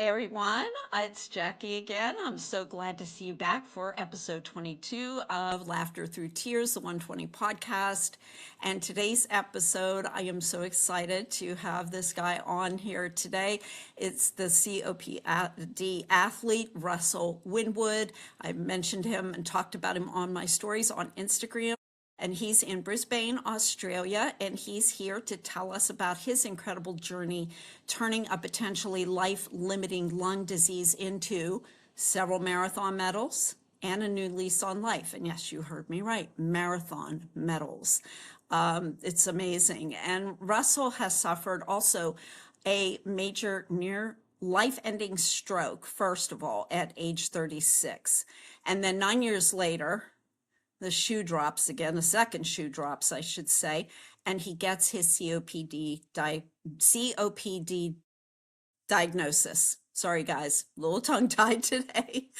Hi, everyone. It's Jackie again. I'm so glad to see you back for episode 22 of Laughter Through Tears, the 120 podcast. And today's episode, I am so excited to have this guy on here today. It's the COPD athlete, Russell Winwood. I mentioned him and talked about him on my stories on Instagram. And he's in Brisbane, Australia, and he's here to tell us about his incredible journey turning a potentially life-limiting lung disease into several marathon medals and a new lease on life. And yes, you heard me right, marathon medals. It's amazing. And Russell has suffered also a major near life-ending stroke, first of all, at age 36. And then 9 years later, the shoe drops again, the second shoe drops, I should say, and he gets his COPD diagnosis. Sorry, guys, a little tongue-tied today.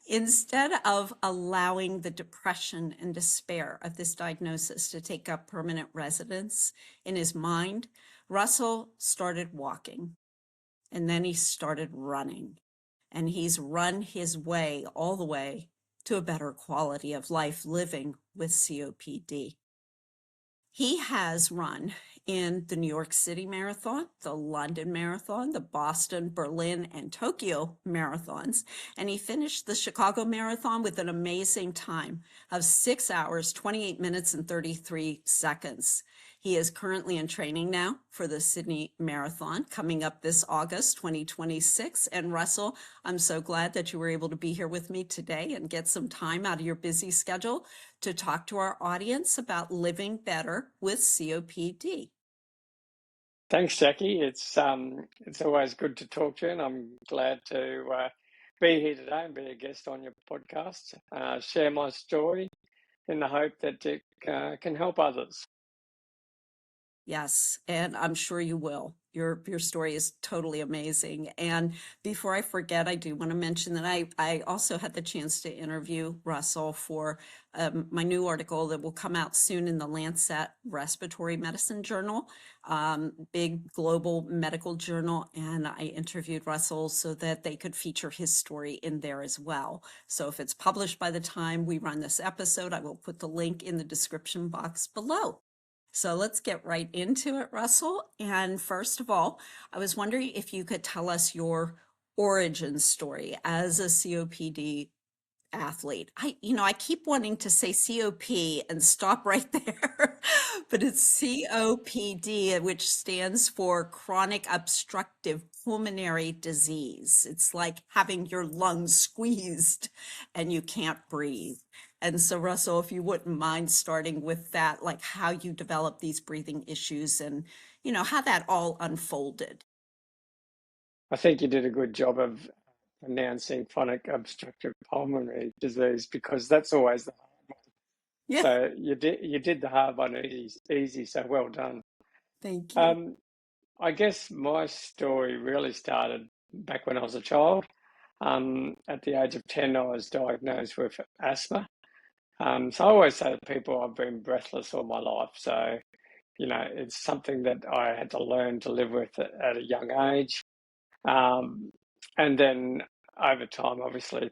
Instead of allowing the depression and despair of this diagnosis to take up permanent residence in his mind, Russell started walking, and then he started running, and he's run his way all the way to a better quality of life living with COPD. He has run in the New York City Marathon, the London Marathon, the Boston, Berlin, and Tokyo marathons, and he finished the Chicago Marathon with an amazing time of 6 hours, 28 minutes, and 33 seconds. He is currently in training now for the Sydney Marathon coming up this August 2026. And Russell, I'm so glad that you were able to be here with me today and get some time out of your busy schedule to talk to our audience about living better with COPD. Thanks, Jackie. It's always good to talk to you, and I'm glad to be here today and be a guest on your podcast. Share my story in the hope that it can help others. Yes, and I'm sure you will. Your story is totally amazing. And before I forget, I do want to mention that I also had the chance to interview Russell for my new article that will come out soon in the Lancet Respiratory Medicine Journal, big global medical journal. And I interviewed Russell so that they could feature his story in there as well. So if it's published by the time we run this episode, I will put the link in the description box below. So let's get right into it, Russell. And first of all, I was wondering if you could tell us your origin story as a COPD athlete. I keep wanting to say COP and stop right there, but it's COPD, which stands for chronic obstructive pulmonary disease. It's like having your lungs squeezed and you can't breathe. And so, Russell, if you wouldn't mind starting with that, like how you developed these breathing issues and, how that all unfolded. I think you did a good job of announcing chronic obstructive pulmonary disease because that's always the hard one. Yeah, So you did the hard one easy. So well done. thank you. I guess my story really started back when I was a child. At the age of 10, I was diagnosed with asthma. So I always say to people, I've been breathless all my life. So, it's something that I had to learn to live with at a young age. And then over time, obviously,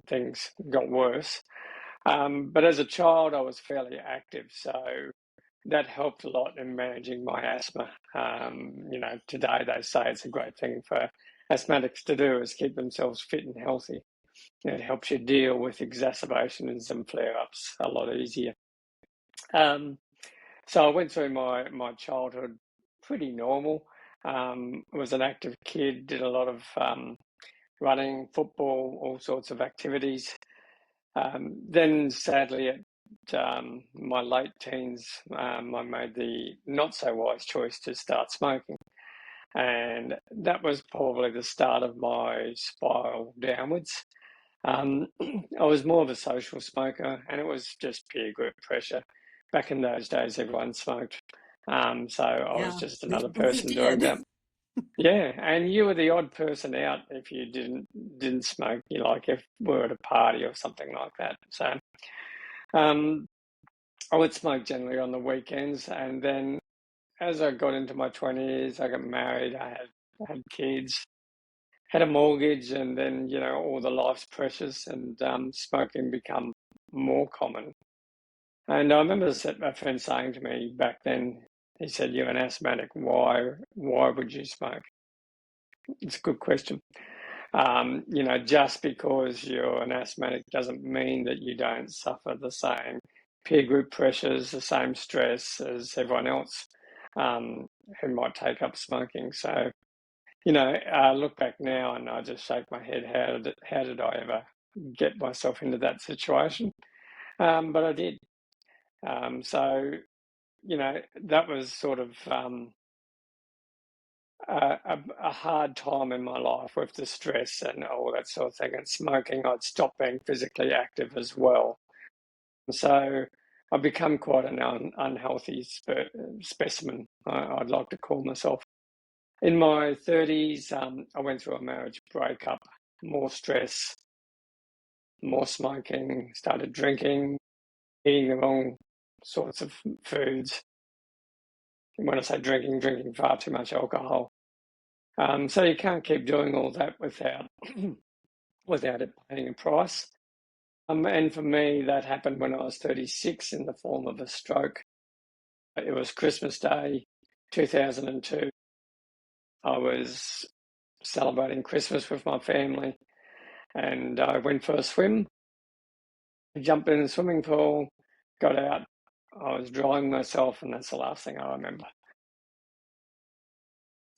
things got worse. But as a child, I was fairly active. So that helped a lot in managing my asthma. Today they say it's a great thing for asthmatics to do is keep themselves fit and healthy. It helps you deal with exacerbations and flare-ups a lot easier. So I went through my childhood pretty normal. Was an active kid, did a lot of running, football, all sorts of activities. Then sadly at my late teens, I made the not so wise choice to start smoking. And that was probably the start of my spiral downwards. I was more of a social smoker, and it was just peer group pressure. Back in those days, everyone smoked. So I was Yeah, just we, another we person doing did. that. Yeah, and you were the odd person out if you didn't smoke. Like if we were at a party or something like that. So um, I would smoke generally on the weekends, and then as I got into my 20s, I got married. I had kids, had a mortgage, and then all the life's pressures, and smoking become more common. And I remember a friend saying to me back then, he said, "You're an asthmatic. Why would you smoke?" It's a good question. Just because you're an asthmatic doesn't mean that you don't suffer the same peer group pressures, the same stress as everyone else who might take up smoking. So, I look back now and I just shake my head. How did I ever get myself into that situation? But I did. So, that was sort of a hard time in my life with the stress and all that sort of thing. And smoking, I'd stopped being physically active as well. So I've become quite an unhealthy specimen, I'd like to call myself. In my 30s, I went through a marriage breakup, more stress, more smoking, started drinking, eating the wrong sorts of foods. And when I say drinking far too much alcohol. So you can't keep doing all that without it paying a price. And for me, that happened when I was 36 in the form of a stroke. It was Christmas Day, 2002. I was celebrating Christmas with my family, and I went for a swim. Jumped in the swimming pool, got out. I was drying myself, and that's the last thing I remember.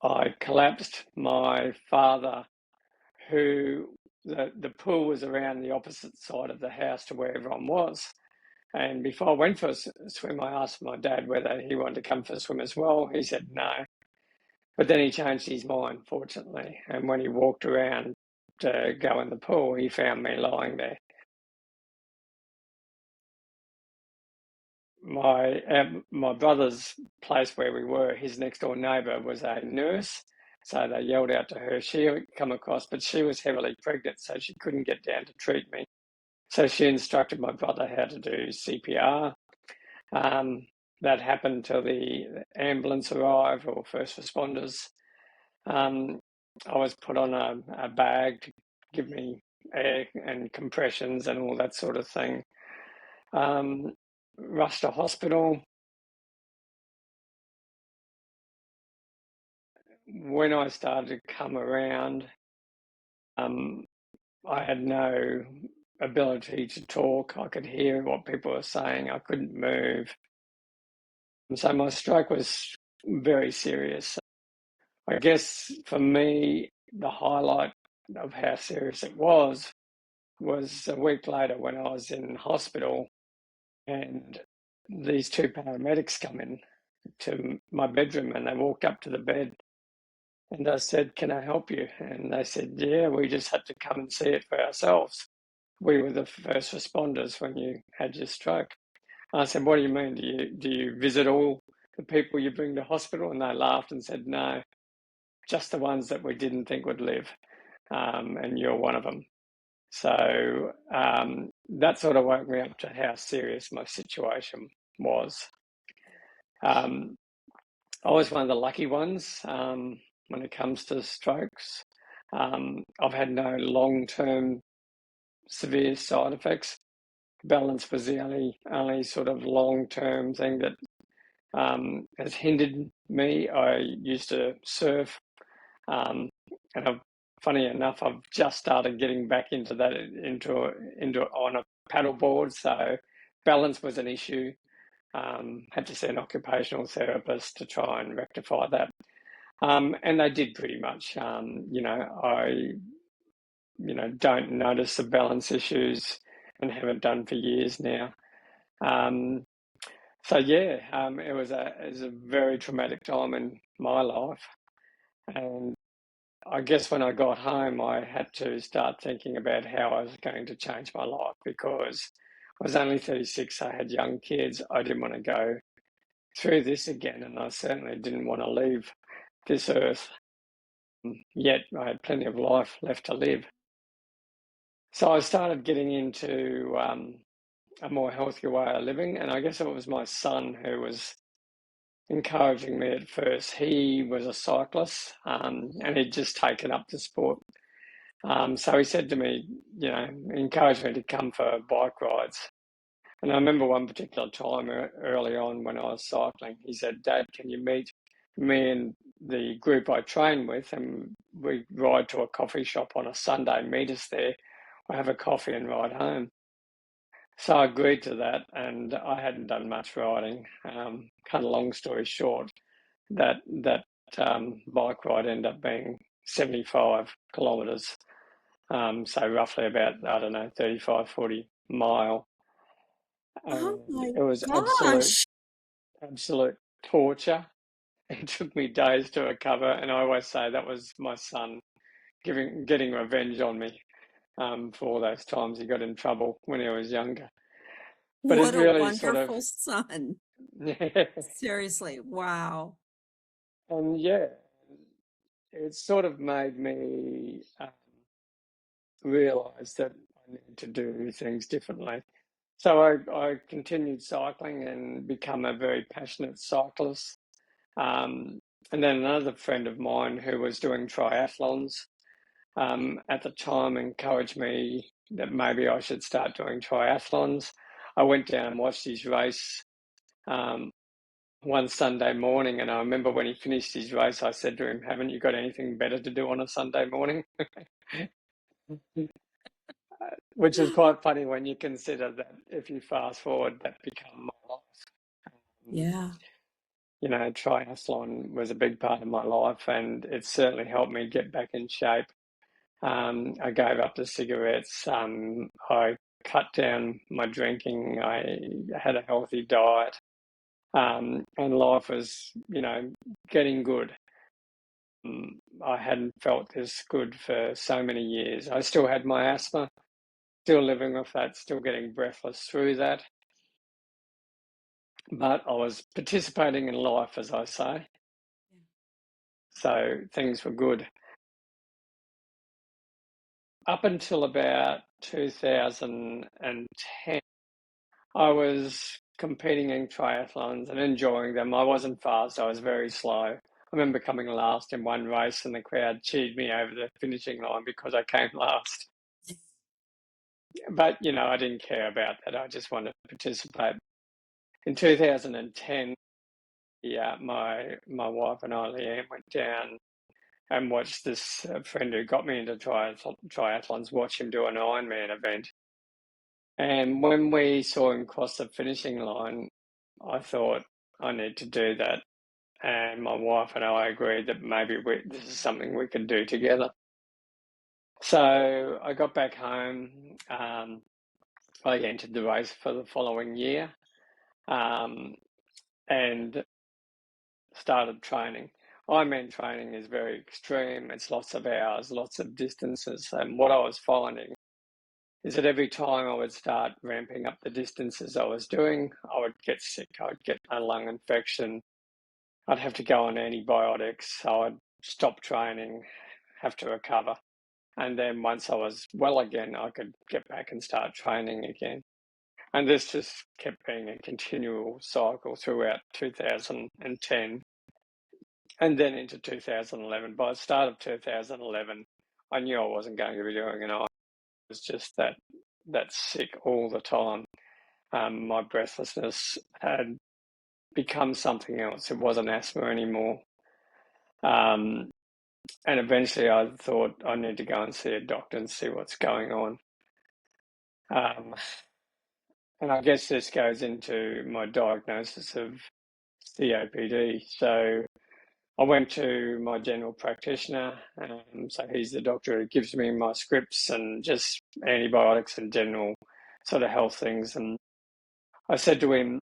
I collapsed. My father, who the pool was around the opposite side of the house to where everyone was. And before I went for a swim, I asked my dad whether he wanted to come for a swim as well. He said no. But then he changed his mind, fortunately. And when he walked around to go in the pool, he found me lying there. My brother's place where we were, his next door neighbour was a nurse. So they yelled out to her. She had come across, but she was heavily pregnant, so she couldn't get down to treat me. So she instructed my brother how to do CPR. That happened till the ambulance arrived or first responders. I was put on a bag to give me air and compressions and all that sort of thing. Rushed to hospital. When I started to come around, I had no ability to talk. I could hear what people were saying. I couldn't move. And so my stroke was very serious. I guess for me, the highlight of how serious it was a week later when I was in hospital, and these two paramedics come in to my bedroom, and they walked up to the bed, and I said, "Can I help you?" And they said, "Yeah, we just had to come and see it for ourselves. We were the first responders when you had your stroke." I said, "What do you mean? Do you visit all the people you bring to hospital?" And they laughed and said, "No, just the ones that we didn't think would live, and you're one of them." So that sort of woke me up to how serious my situation was. I was one of the lucky ones when it comes to strokes. I've had no long-term severe side effects. Balance was the only sort of long-term thing that has hindered me. I used to surf, and funny enough, I've just started getting back into that into on a paddleboard. So balance was an issue. Had to see an occupational therapist to try and rectify that, and they did pretty much. I don't notice the balance issues and haven't done for years now. So yeah, it was a very traumatic time in my life, and I guess when I got home, I had to start thinking about how I was going to change my life because I was only 36. I had young kids. I didn't want to go through this again, and I certainly didn't want to leave this earth. Yet I had plenty of life left to live. So I started getting into a more healthier way of living, and I guess it was my son who was encouraging me at first. He was a cyclist, and he'd just taken up the sport So he said to me, encouraged me to come for bike rides. And I remember one particular time early on when I was cycling, he said, "Dad, can you meet me and the group I train with, and we ride to a coffee shop on a Sunday, meet us there, we'll have a coffee and ride home." So I agreed to that, and I hadn't done much riding. Cut a long story short, that bike ride ended up being 75 kilometres, so roughly about, I don't know, 35, 40 mile. Oh And my it was gosh. absolute torture. It took me days to recover, and I always say that was my son getting revenge on me, for all those times he got in trouble when he was younger. But it What a really sort of, wonderful son. yeah, Seriously. Wow. and yeah, it sort of made me realize that I need to do things differently. So I continued cycling and become a very passionate cyclist. Um, and then another friend of mine who was doing triathlons at the time encouraged me that maybe I should start doing triathlons. I went down and watched his race um, one Sunday morning, and I remember when he finished his race, I said to him, "Haven't you got anything better to do on a Sunday morning?" Which is quite funny when you consider that if you fast forward, that became my life. Um, Yeah. Triathlon was a big part of my life, and it certainly helped me get back in shape. I gave up the cigarettes. I cut down my drinking. I had a healthy diet, and life was, getting good. I hadn't felt this good for so many years. I still had my asthma, still living with that, still getting breathless through that. But I was participating in life, as I say. So things were good. Up until about 2010, I was competing in triathlons and enjoying them. I wasn't fast, I was very slow. I remember coming last in one race and the crowd cheered me over the finishing line because I came last. But, I didn't care about that. I just wanted to participate. In 2010, yeah, my wife and I, Leanne, went down and watched this friend who got me into triathlons, watch him do an Ironman event. And when we saw him cross the finishing line, I thought, I need to do that. And my wife and I agreed that maybe this is something we could do together. So I got back home. I entered the race for the following year, um, and started training. Ironman training is very extreme. It's lots of hours, lots of distances. And what I was finding is that every time I would start ramping up the distances I was doing, I would get sick. I'd get a lung infection. I'd have to go on antibiotics. So I'd stop training, have to recover. And then once I was well again, I could get back and start training again. And this just kept being a continual cycle throughout 2010 and then into 2011. By the start of 2011, I knew I wasn't going to be doing it. I was just that sick all the time. My breathlessness had become something else. It wasn't asthma anymore. Um, and eventually I thought I need to go and see a doctor and see what's going on. Um, and I guess this goes into my diagnosis of COPD. So I went to my general practitioner. So he's the doctor who gives me my scripts and just antibiotics and general sort of health things. And I said to him,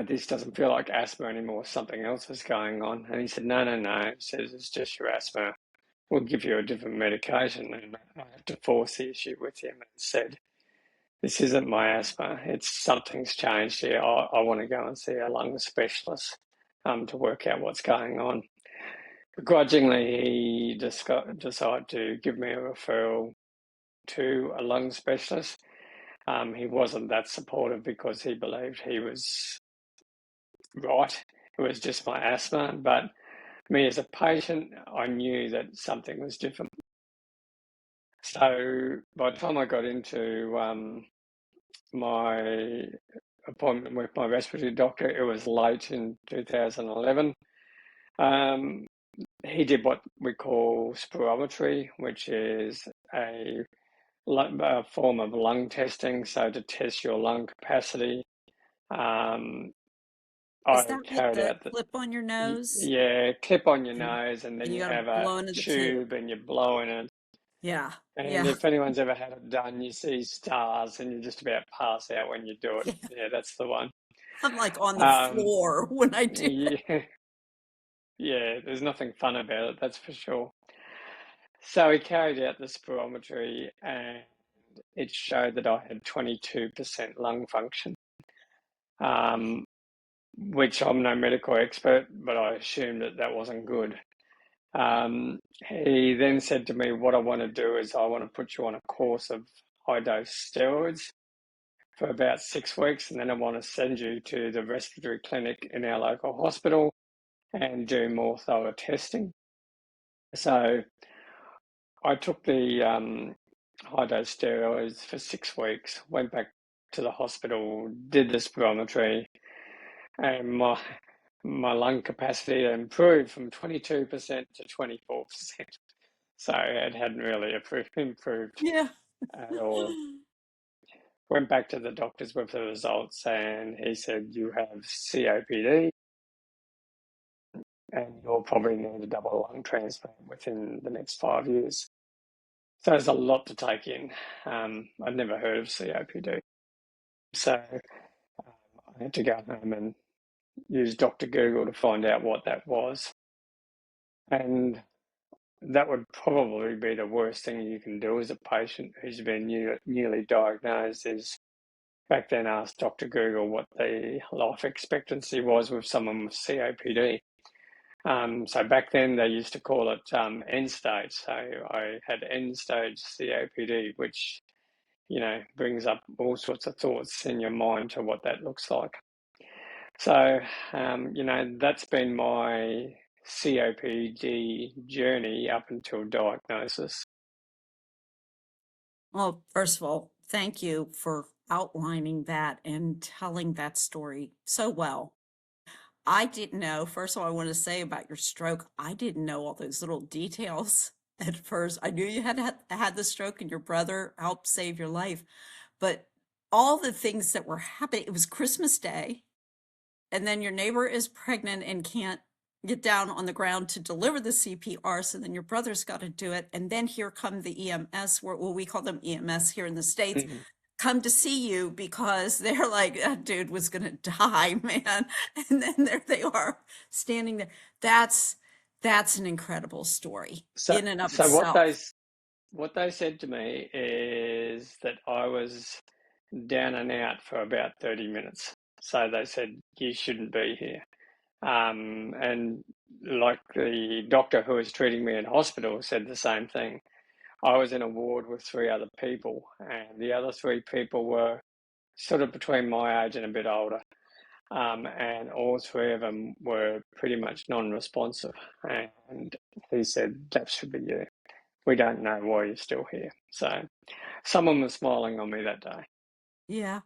this doesn't feel like asthma anymore. Something else is going on. And he said, no, no, no. He says, it's just your asthma. We'll give you a different medication. And I had to force the issue with him and said, this isn't my asthma. It's something's changed here. I want to go and see a lung specialist to work out what's going on. Begrudgingly, he decided to give me a referral to a lung specialist. He wasn't that supportive because he believed he was right. It was just my asthma. But me as a patient, I knew that something was different. So by the time I got into my appointment with my respiratory doctor, it was late in 2011. Um, he did what we call spirometry, which is a form of lung testing, so to test your lung capacity. Um, Is I that with carried the out clip on your nose? yeah, clip on your And nose, and then you you gotta have a blow into the tube. tube and you blow in it. Yeah, And yeah, if anyone's ever had it done, you see stars and you just about pass out when you do it. yeah. Yeah, that's the one. I'm like on the Um, floor when I do it. yeah, yeah, there's nothing fun about it, that's for sure. So he carried out the spirometry and it showed that I had 22% lung function, um, which I'm no medical expert, but I assumed that that wasn't good. He then said to me, what I want to do is I want to put you on a course of high dose steroids for about 6 weeks, and then I want to send you to the respiratory clinic in our local hospital and do more thorough testing. So I took the high dose steroids for 6 weeks, went back to the hospital, did the spirometry, and my lung capacity improved from 22% to 24%. So it hadn't really improved Yeah. at all. Went back to the doctors with the results, and he said, you have COPD, and you'll probably need a double lung transplant within the next 5 years. So there's a lot to take in. I'd never heard of COPD. So I had to go home and use Dr. Google to find out what that was. And that would probably be the worst thing you can do as a patient who's been newly diagnosed is back then ask Dr. Google what the life expectancy was with someone with COPD. So back then they used to call it end stage. So I had end stage COPD, which, brings up all sorts of thoughts in your mind to what that looks like. So, that's been my COPD journey up until diagnosis. Well, first of all, thank you for outlining that and telling that story so well. I didn't know, first of all, I want to say about your stroke, I didn't know all those little details at first. I knew you had the stroke and your brother helped save your life, but all the things that were happening, it was Christmas Day, and then your neighbor is pregnant and can't get down on the ground to deliver the CPR, so then your brother's got to do it, and then here come the EMS, well, we call them EMS here in the States, Mhm. come to see you because they're like, that dude was gonna die, man. And then there they are standing there. That's an incredible story So, in and of so itself. what they said to me is that I was down and out for about 30 minutes. So they said, you shouldn't be here. And like the doctor who was treating me in hospital said the same thing. I was in a ward with three other people, and the other three people were sort of between my age and a bit older. And all three of them were pretty much non-responsive. And he said, that should be you. We don't know why you're still here. So someone was smiling on me that day. Yeah,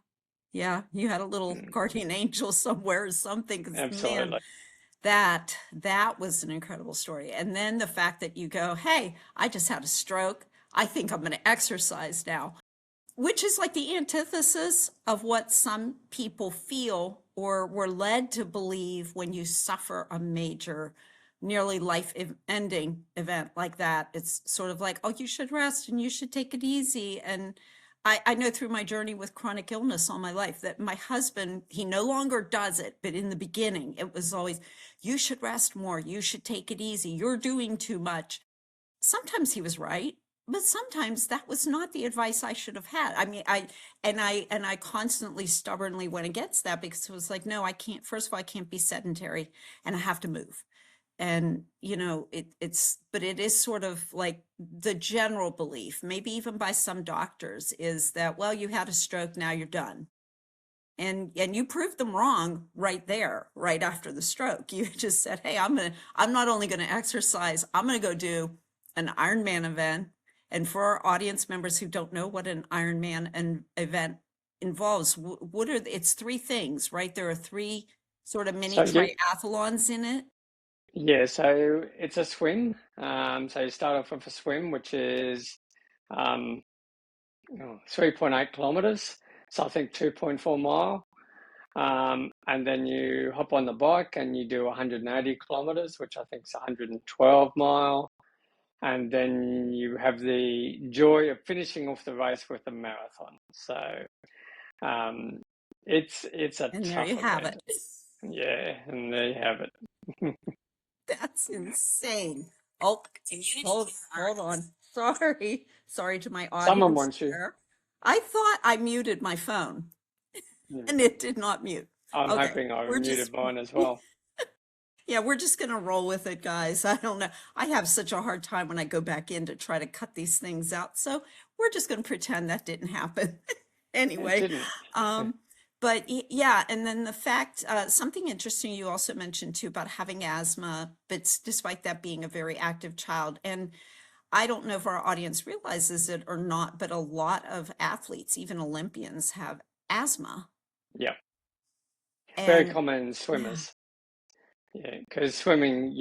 yeah, you had a little Mm, guardian angel somewhere or something, because man, absolutely. that was an incredible story. And then the fact that you go, hey, I just had a stroke. I think I'm going to exercise now, which is like the antithesis of what some people feel or were led to believe when you suffer a major, nearly life ending event like that. It's sort of like, oh, you should rest and you should take it easy. And I know through my journey with chronic illness all my life that my husband, he no longer does it, but in the beginning, it was always, you should rest more, you should take it easy, you're doing too much. Sometimes he was right, but sometimes that was not the advice I should have had. I mean, I constantly stubbornly went against that because it was like, no, I can't. First of all, I can't be sedentary, and I have to move. And but it is sort of like the general belief, maybe even by some doctors, is that, well, you had a stroke, now you're done. And you proved them wrong right there, right after the stroke. You just said, hey, I'm not only gonna exercise, I'm gonna go do an Ironman event And for our audience members who don't know what an Ironman event involves, what are it's three things, right? There are three sort of mini So triathlons in it. yeah, so it's a swim. So you start off with a swim, which is 3.8 kilometers. So I think 2.4 mile. And then you hop on the bike and you do 180 kilometers, which I think is 112 mile. And then you have the joy of finishing off the race with a marathon. So um, it's a And there tough you have event. it. Yeah, and there you have it. That's insane. Oh, hold on. Sorry to my Someone audience wants you. there. I thought I muted my phone Yeah. and it did not mute. I'm Okay, hoping I we're muted just mine as well. yeah, we're just gonna roll with it, guys. I don't know. I have such a hard time when I go back in to try to cut these things out. So we're just gonna pretend that didn't happen. It Anyway, didn't. um, but yeah, and then the fact, something interesting you also mentioned too about having asthma, but despite that being a very active child. And I don't know if our audience realizes it or not, but a lot of athletes, even Olympians, have asthma. Yeah, very And common in yeah, swimmers. Yeah, because swimming,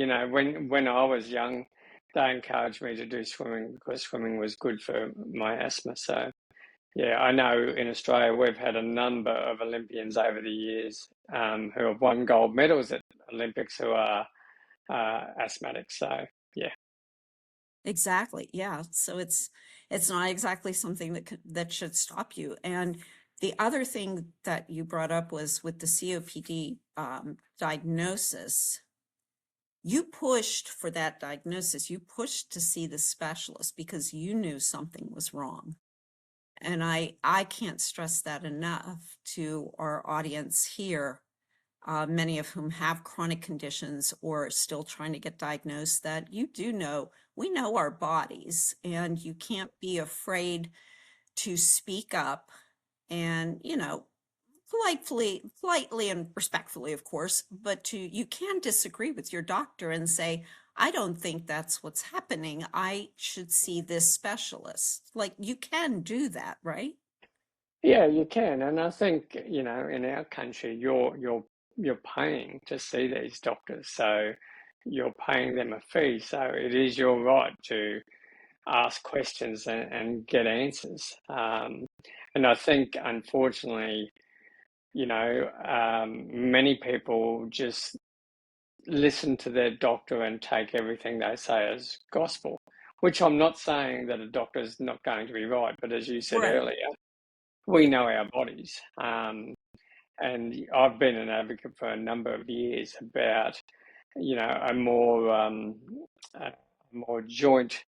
when I was young, they encouraged me to do swimming because swimming was good for my asthma. So yeah, I know in Australia we've had a number of Olympians over the years who have won gold medals at Olympics who are asthmatic. So yeah, exactly. Yeah. So it's not exactly something that should stop you. And the other thing that you brought up was with the COPD diagnosis. You pushed for that diagnosis. You pushed to see the specialist because you knew something was wrong. And I can't stress that enough to our audience here, many of whom have chronic conditions or are still trying to get diagnosed, that you do know, we know our bodies, and you can't be afraid to speak up and, politely and respectfully, of course, but you can disagree with your doctor and say, I don't think that's what's happening. I should see this specialist. Like you can do that, right? yeah, you can, and I think in our country you're paying to see these doctors, so you're paying them a fee, so it is your right to ask questions and get answers. And I think, unfortunately, many people just listen to their doctor and take everything they say as gospel, which I'm not saying that a doctor is not going to be right, but as you said Right. earlier, we know our bodies. And I've been an advocate for a number of years about, a more joint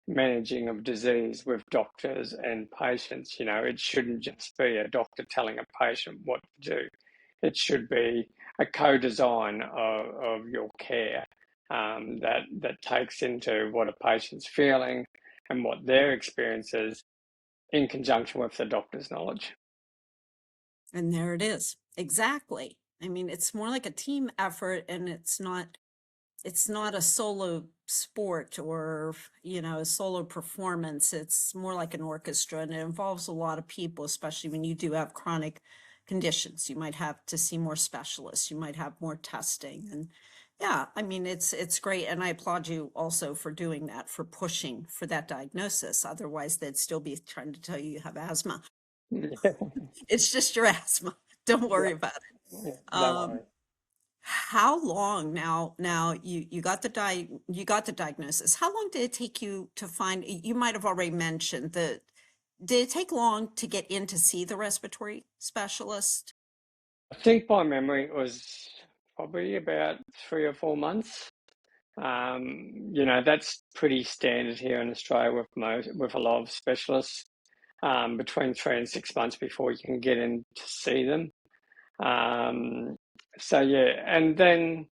managing of disease with doctors and patients. It shouldn't just be a doctor telling a patient what to do. It should be a co-design of your care that takes into what a patient's feeling and what their experience is in conjunction with the doctor's knowledge. And there it is. Exactly. I mean, it's more like a team effort and it's not a solo sport or, a solo performance. It's more like an orchestra and it involves a lot of people, especially when you do have chronic conditions. You might have to see more specialists, you might have more testing. And yeah, I mean, it's great. And I applaud you also for doing that, for pushing for that diagnosis. Otherwise, they'd still be trying to tell you you have asthma. It's just your asthma. Don't Yeah, worry about yeah, it. don't worry. How long now you got you got the diagnosis. How long did it take you to find, you might have already mentioned the, did it take long to get in to see the respiratory specialist? I think by memory it was probably about 3 or 4 months. That's pretty standard here in Australia with a lot of specialists. Between 3 and 6 months before you can get in to see them. Um, so yeah, and then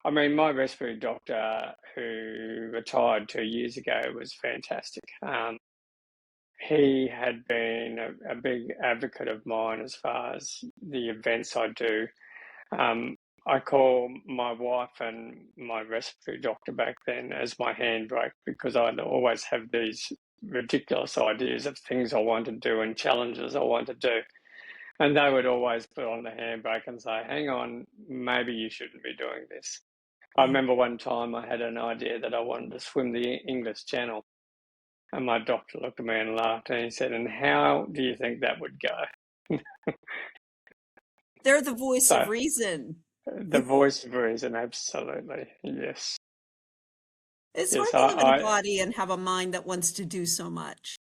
I mean, my respiratory doctor who retired 2 years ago was fantastic. He had been a big advocate of mine as far as the events I do. Um, I call my wife and my respiratory doctor back then as my handbrake because I'd always have these ridiculous ideas of things I want to do and challenges I want to do. And they would always put on the handbrake and say, hang on, maybe you shouldn't be doing this. I Yeah. remember one time I had an idea that I wanted to swim the English Channel. And my doctor looked at me and laughed and he said, and how do you think that would go? They're the voice of So reason. the voice of reason, absolutely. Yes. It's Yes, hard to live in a body and have a mind that wants to do so much.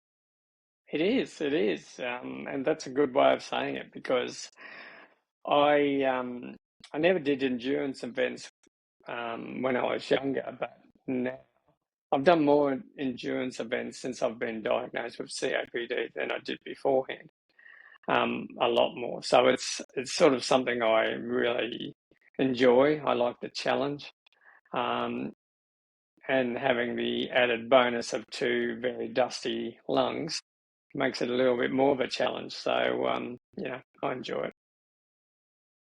it is. And that's a good way of saying it because I, um, I never did endurance events when I was younger, but now I've done more endurance events since I've been diagnosed with COPD than I did beforehand. A lot more. So it's sort of something I really enjoy. I like the challenge, um, and having the added bonus of two very dusty lungs makes it a little bit more of a challenge. So I enjoy it.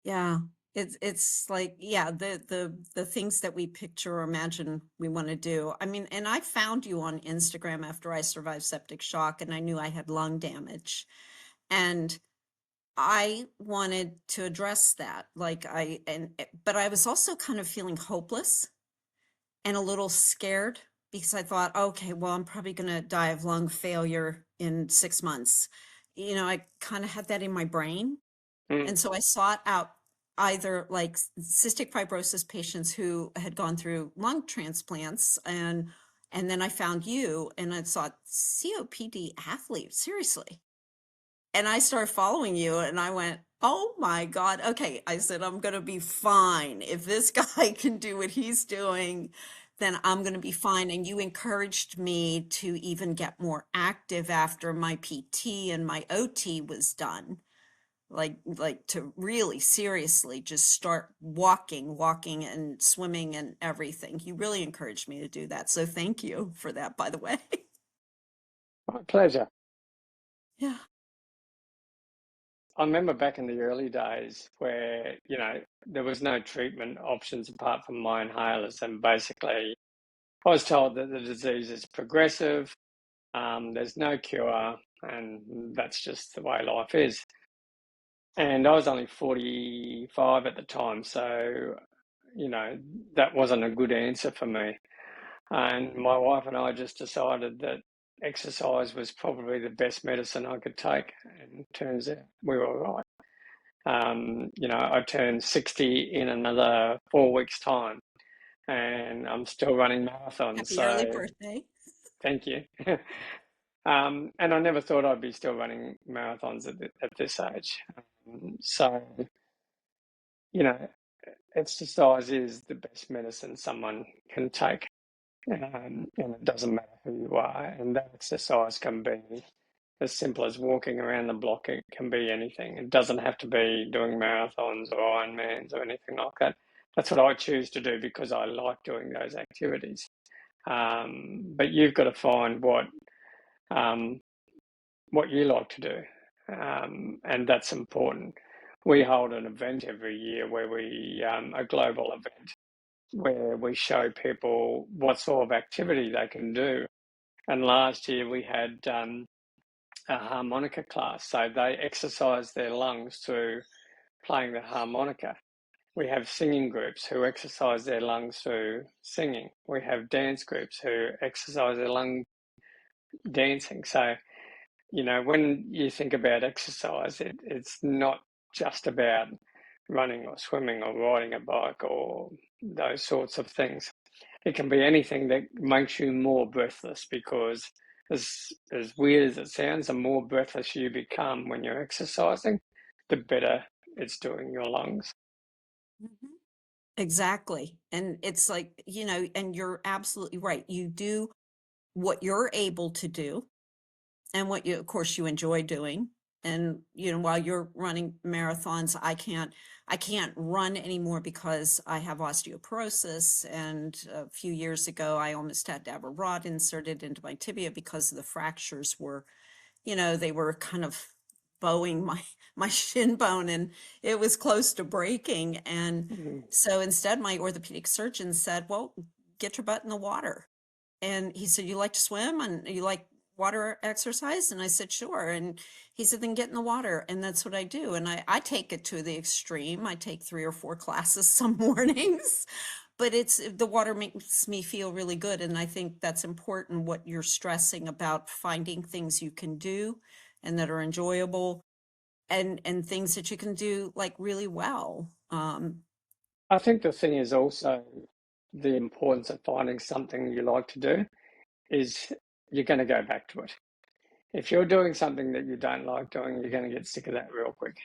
Yeah. It's like, yeah, the things that we picture or imagine we want to do. I mean, and I found you on Instagram after I survived septic shock and I knew I had lung damage. And I wanted to address that. But I was also kind of feeling hopeless and a little scared because I thought, okay, well, I'm probably going to die of lung failure in 6 months. I kind of had that in my brain. Mm, And so I sought out either like cystic fibrosis patients who had gone through lung transplants and then I found you and I thought COPD athlete, seriously. And I started following you and I went, oh my God. Okay. I said, I'm going to be fine. If this guy can do what he's doing, then I'm going to be fine. And you encouraged me to even get more active after my PT and my OT was done. Like to really seriously just start walking and swimming and everything. You really encouraged me to do that. So thank you for that, by the way. my pleasure. Yeah. I remember back in the early days where, there was no treatment options apart from my inhalers. And basically, I was told that the disease is progressive, there's no cure, and that's just the way life is. And I was only 45 at the time, so, you know, that wasn't a good answer for me. And my wife and I just decided that exercise was probably the best medicine I could take. And turns out we were right. I turned 60 in another 4 weeks' time, and I'm still running marathons. Happy early So birthday. thank you. And I never thought I'd be still running marathons at this age. So, you know, exercise is the best medicine someone can take. And it doesn't matter who you are. And that exercise can be as simple as walking around the block. It can be anything. It doesn't have to be doing marathons or Ironmans or anything like that. That's what I choose to do because I like doing those activities. But you've got to find um, what you like to do, and that's important. We hold an event every year where a global event where we show people what sort of activity they can do. And last year we had a harmonica class, so they exercise their lungs through playing the harmonica. We have singing groups who exercise their lungs through singing. We have dance groups who exercise their lung dancing. So when you think about exercise, it's not just about running or swimming or riding a bike or those sorts of things. It can be anything that makes you more breathless because, as weird as it sounds, the more breathless you become when you're exercising, the better it's doing your lungs. Mhm. Exactly. And it's like, and you're absolutely right. You do what you're able to do and what of course, you enjoy doing. And, while you're running marathons, I can't run anymore because I have osteoporosis. And a few years ago, I almost had to have a rod inserted into my tibia because the fractures were, they were kind of bowing my shin bone and it was close to breaking. And Mm. so instead, my orthopedic surgeon said, well, get your butt in the water. And he said, you like to swim and you like water exercise? And I said, sure. And he said, then get in the water. And that's what I do. And I take it to the extreme. I take 3 or 4 classes some mornings, but the water makes me feel really good. And I think that's important what you're stressing about finding things you can do and that are enjoyable and things that you can do like really well. I think the thing is also the importance of finding something you like to do is you're going to go back to it. If you're doing something that you don't like doing, you're going to get sick of that real quick.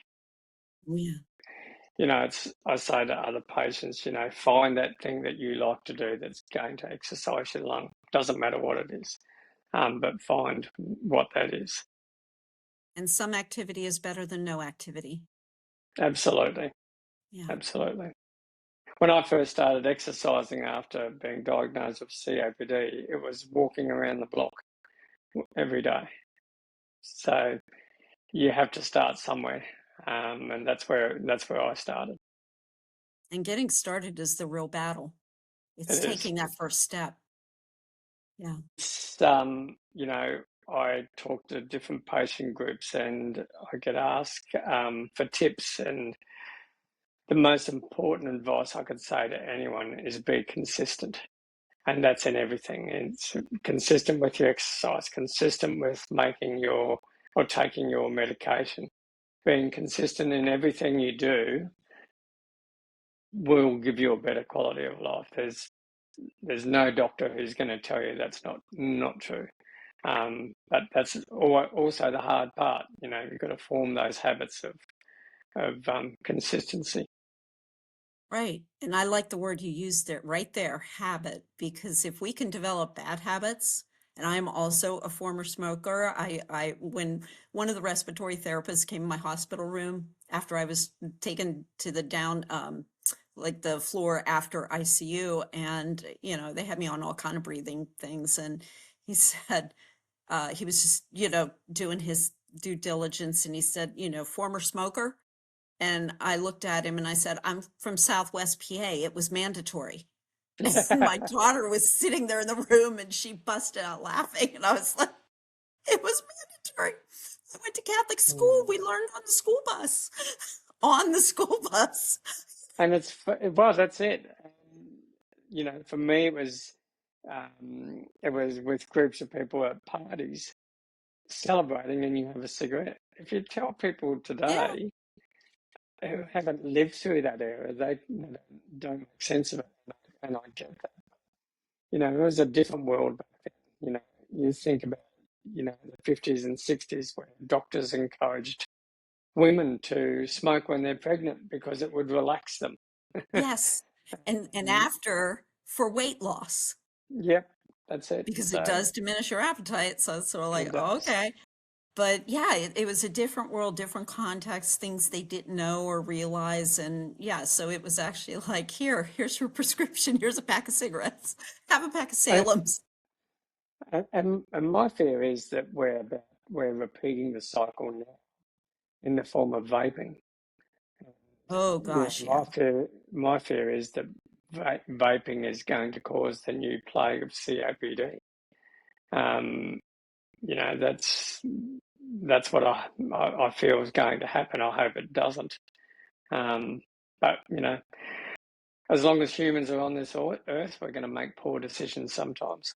Yeah. I say to other patients, find that thing that you like to do that's going to exercise your lung. Doesn't matter what it is, but find what that is. And some activity is better than no activity. Absolutely. Yeah. Absolutely. When I first started exercising after being diagnosed with COPD, it was walking around the block every day. So you have to start somewhere, and that's where I started. And getting started is the real battle. It's It is. taking that first step. Yeah. It's, I talk to different patient groups and I get asked for tips. And the most important advice I could say to anyone is be consistent. And that's in everything. It's consistent with your exercise, consistent with taking your medication. Being consistent in everything you do will give you a better quality of life. There's no doctor who's going to tell you that's not true. But that's also the hard part. You've got to form those habits of consistency. Right. And I like the word you used there, right there, habit, because if we can develop bad habits, and I'm also a former smoker, when one of the respiratory therapists came in my hospital room after I was taken to the down, like the floor after ICU, and, they had me on all kind of breathing things. And he said, he was just, doing his due diligence. And he said, former smoker. And I looked at him and I said, I'm from Southwest PA. It was mandatory. And my daughter was sitting there in the room and she busted out laughing. And I was like, it was mandatory. I went to Catholic school. We learned on the school bus, on the school bus. And that's it. For me, it was with groups of people at parties celebrating, and you have a cigarette. If you tell people Yeah. today who haven't lived through that era, they don't make sense of it, and I get that. It was a different world back then. You think about the 50s and 60s where doctors encouraged women to smoke when they're pregnant because it would relax them. Yes. And after for weight loss, Yep, that's it. because it So does diminish your appetite. So it's sort of like, it oh, does. okay. But yeah, it was a different world, different context, things they didn't know or realize. And yeah, so it was actually like, here's your prescription. Here's a pack of cigarettes. Have a pack of And, Salem's. and my fear is that we're repeating the cycle now in the form of vaping. Oh gosh, yeah. My fear is that vaping is going to cause the new plague of COPD. Um, that's what I feel is going to happen. I hope it doesn't. But as long as humans are on this earth, we're going to make poor decisions sometimes.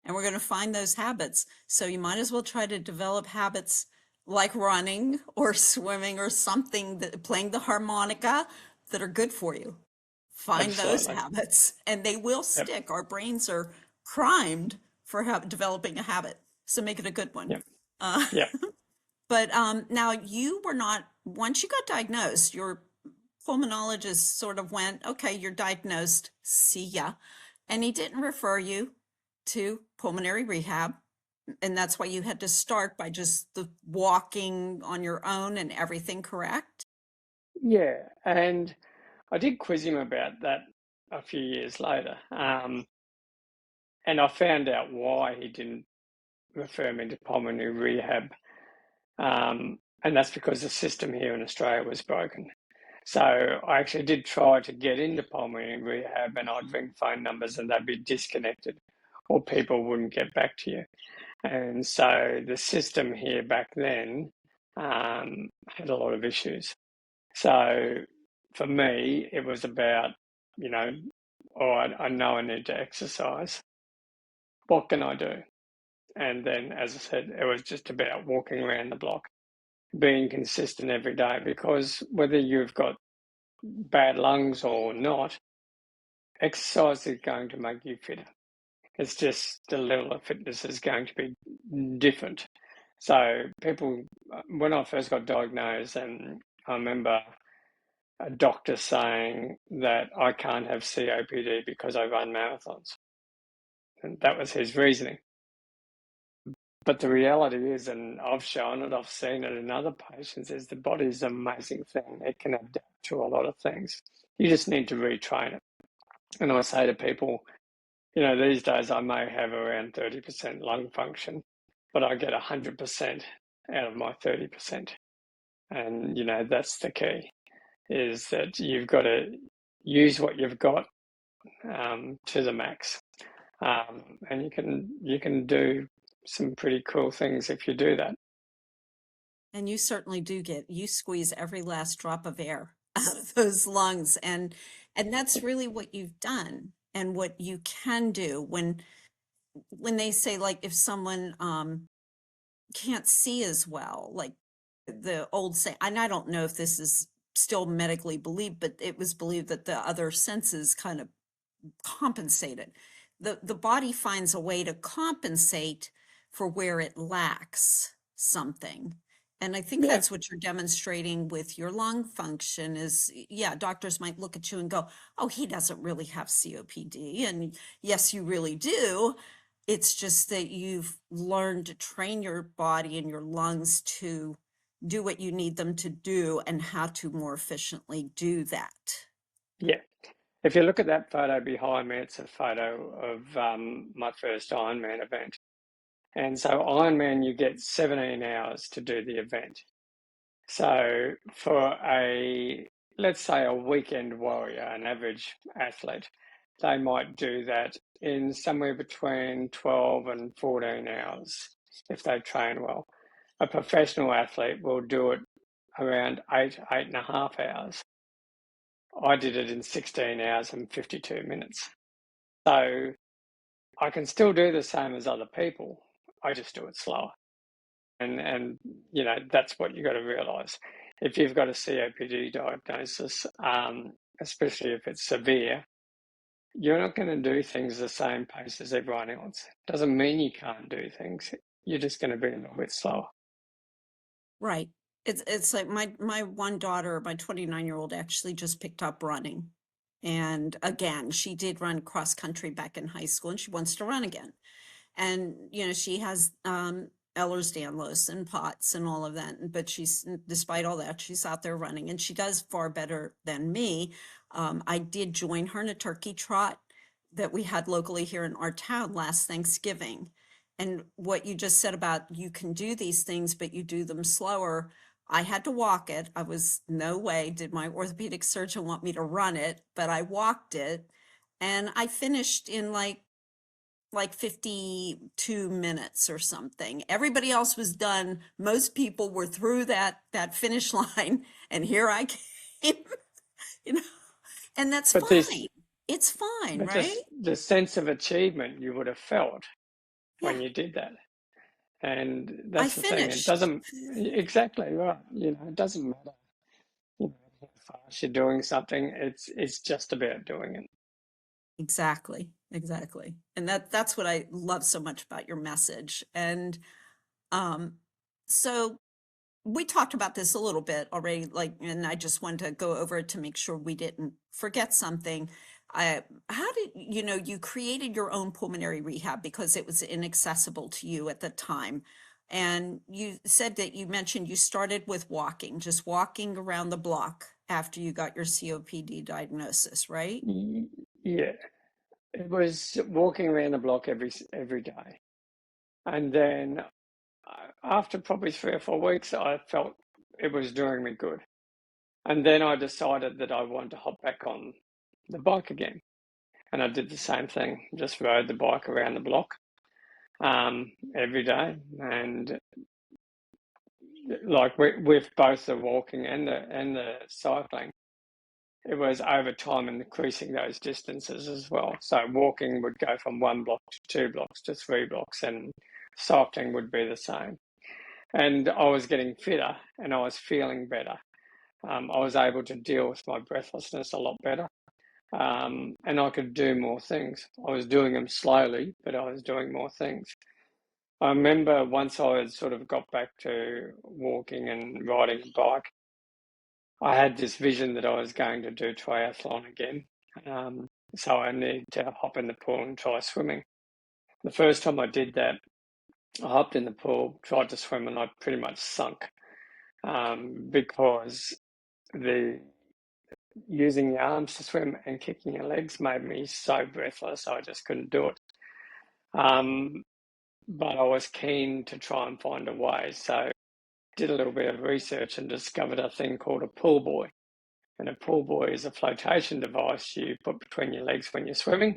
And we're going to find those habits. So you might as well try to develop habits like running or swimming or something that playing the harmonica that are good for you. Find those Absolutely. habits and they will Yep. stick. Our brains are primed for developing a habit. So make it a good one. Yep. Uh, Yep. but now you were not, once you got diagnosed, your pulmonologist sort of went, okay, you're diagnosed, see ya. And he didn't refer you to pulmonary rehab. And that's why you had to start by just the walking on your own and everything, correct? Yeah. And I did quiz him about that a few years later. And I found out why he didn't refer me to pulmonary rehab. And that's because the system here in Australia was broken. So I actually did try to get into pulmonary rehab, and I'd ring phone numbers and they'd be disconnected or people wouldn't get back to you. And so the system here back then had a lot of issues. So for me, it was about, you know, oh, I know I need to exercise. What can I do? And then, as I said, it was just about walking around the block, being consistent every day, because whether you've got bad lungs or not, exercise is going to make you fitter. It's just the level of fitness is going to be different. So people, when I first got diagnosed, and I remember a doctor saying that I can't have COPD because I run marathons. And that was his reasoning. But the reality is, and I've shown it, I've seen it in other patients, is the body is an amazing thing. It can adapt to a lot of things. You just need to retrain it. And I say to people, you know, these days I may have around 30% lung function, but I get 100% out of my 30%. And, you know, that's the key, is that you've got to use what you've got to the max. And you can do some pretty cool things if you do that. And you certainly do you squeeze every last drop of air out of those lungs. And that's really what you've done and what you can do when they say, like, if someone can't see as well, like the old saying, and I don't know if this is still medically believed, but it was believed that the other senses kind of compensated. The body finds a way to compensate for where it lacks something. And I think Yeah, that's what you're demonstrating with your lung function is, yeah, doctors might look at you and go, oh, he doesn't really have COPD. And yes, you really do. It's just that you've learned to train your body and your lungs to do what you need them to do and how to more efficiently do that. yeah. If you look at that photo behind me, it's a photo of my first Ironman event. And so Ironman, you get 17 hours to do the event. So for let's say a weekend warrior, an average athlete, they might do that in somewhere between 12 and 14 hours if they train well. A professional athlete will do it around 8.5 hours. I did it in 16 hours and 52 minutes. So I can still do the same as other people. I just do it slower. And you know, that's what you got to realize. If you've got a COPD diagnosis, especially if it's severe, you're not going to do things the same pace as everyone else. Doesn't mean you can't do things. You're just going to be a little bit slower. Right. It's like my one daughter, my 29-year-old actually just picked up running. And again, she did run cross country back in high school and she wants to run again. And she has Ehlers-Danlos and POTS and all of that. But despite all that, she's out there running and she does far better than me. I did join her in a turkey trot that we had locally here in our town last Thanksgiving. And what you just said about you can do these things, but you do them slower. I had to walk it. I was no way did my orthopedic surgeon want me to run it, but I walked it and I finished in like 52 minutes or something. Everybody else was done. Most people were through that finish line and here I came, you know, and that's But this, fine. It's fine, but right? just the sense of achievement you would have felt Yeah, when you did that. And I that's the thing. It finished. doesn't exactly right. You know, it doesn't matter, you know, how fast you're doing something. It's just about doing it. Exactly, exactly. And that's what I love so much about your message. And um so we talked about this a little bit already, like, and I just wanted to go over it to make sure we didn't forget something. How did you created your own pulmonary rehab because it was inaccessible to you at the time. And you said that you mentioned you started with walking, just walking around the block after you got your COPD diagnosis, right? Yeah, it was walking around the block every day, and then after probably 3 or 4 weeks, I felt it was doing me good, and then I decided that I wanted to hop back on the bike again, and I did the same thing, just rode the bike around the block. every day. And like with both the walking and the cycling, it was over time increasing those distances as well. So walking would go from 1 block to 2 blocks to 3 blocks, and cycling would be the same. And I was getting fitter and I was feeling better. I was able to deal with my breathlessness a lot better. And I could do more things. I was doing them slowly, but I was doing more things. I remember once I had sort of got back to walking and riding a bike, I had this vision that I was going to do triathlon again. So I needed to hop in the pool and try swimming. The first time I did that, I hopped in the pool, tried to swim, and I pretty much sunk because the using your arms to swim and kicking your legs made me so breathless. I just couldn't do it. But I was keen to try and find a way. So did a little bit of research and discovered a thing called a pool buoy. And a pool buoy is a flotation device you put between your legs when you're swimming.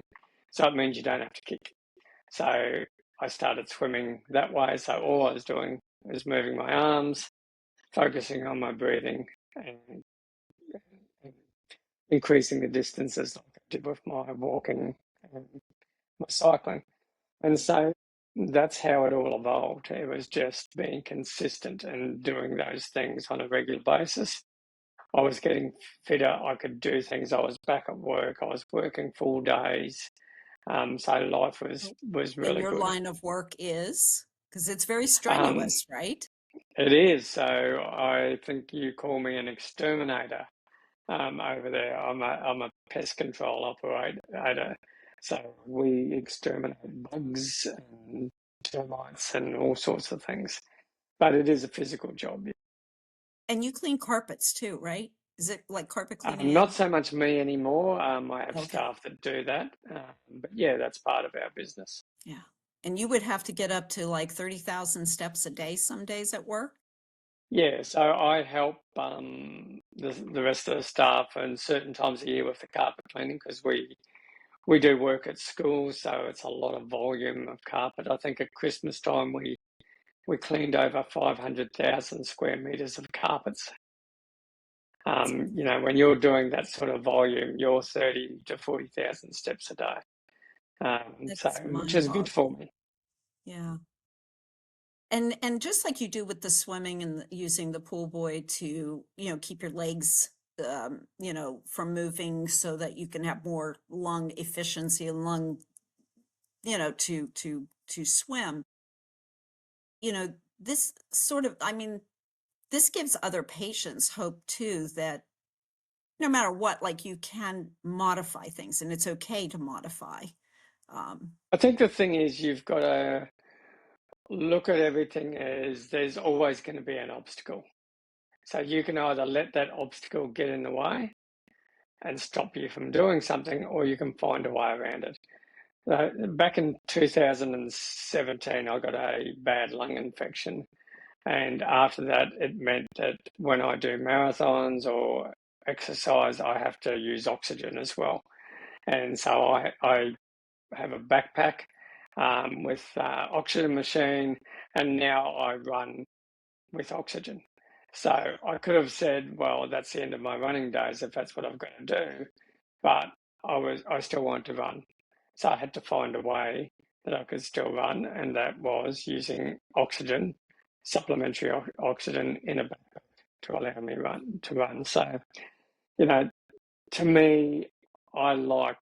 So it means you don't have to kick. So I started swimming that way. So all I was doing was moving my arms, focusing on my breathing, and increasing the distances like I did with my walking and my cycling. And so that's how it all evolved. It was just being consistent and doing those things on a regular basis. I was getting fitter. I could do things. I was back at work. I was working full days. So life was And really your good. line of work is, because it's very Um, strenuous, right? it is. So I think you call me an exterminator over there. I'm a pest control operator. So we exterminate bugs and termites and all sorts of things. But it is a physical job. And you clean carpets too, right? Is it like carpet cleaning Not and so much me anymore. I have okay, staff that do that. But yeah, that's part of our business. yeah. And you would have to get up to like 30,000 steps a day some days at work? Yeah, so I help the rest of the staff and certain times a year with the carpet cleaning because we do work at schools, so it's a lot of volume of carpet. I think at Christmas time we cleaned over 500,000 square meters of carpets. That's, When you're doing that sort of volume, you're 30 to 40,000 steps a day. So that's which is good for mind-boggling. me. Yeah. And just like you do with the swimming and using the pool buoy to, keep your legs, from moving so that you can have more lung efficiency and lung, to swim. This sort of, I mean, this gives other patients hope too that no matter what, like you can modify things and it's okay to modify. Um, I think the thing is you've got to look at everything as there's always going to be an obstacle. So you can either let that obstacle get in the way and stop you from doing something, or you can find a way around it. Back in 2017, I got a bad lung infection. And after that, it meant that when I do marathons or exercise, I have to use oxygen as well. And so I have a backpack with oxygen machine, and now I run with oxygen. So I could have said, well, that's the end of my running days if that's what I've got to do. But I still want to run. So I had to find a way that I could still run, and that was using oxygen, supplementary oxygen in a backpack to allow me to run. So, you know, to me, I like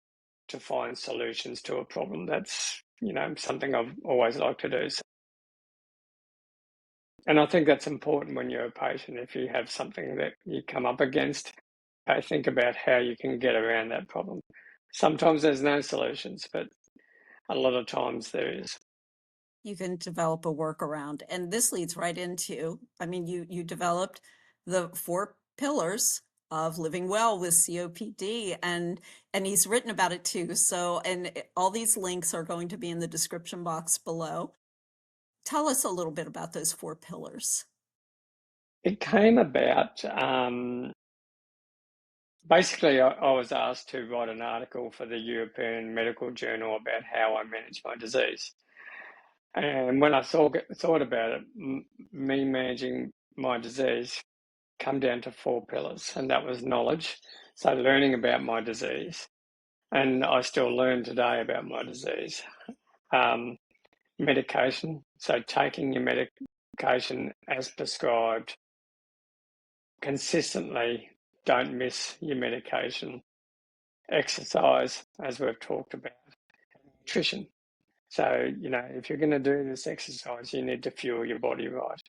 to find solutions to a problem. That's, something I've always liked to do. And I think that's important when you're a patient. If you have something that you come up against, think about how you can get around that problem. Sometimes there's no solutions, but a lot of times there is. you can develop a workaround. And this leads right into, I mean, you developed the 4 pillars of living well with COPD and he's written about it too. So, all these links are going to be in the description box below. Tell us a little bit about those 4 pillars. It came about, basically, I was asked to write an article for the European Medical Journal about how I manage my disease. And when I thought about it, me managing my disease come down to 4 pillars, and that was knowledge. So learning about my disease, and I still learn today about my disease. Um, Medication, so taking your medication as prescribed consistently, don't miss your medication. Exercise, as we've talked about. Nutrition. So, if you're going to do this exercise, you need to fuel your body right.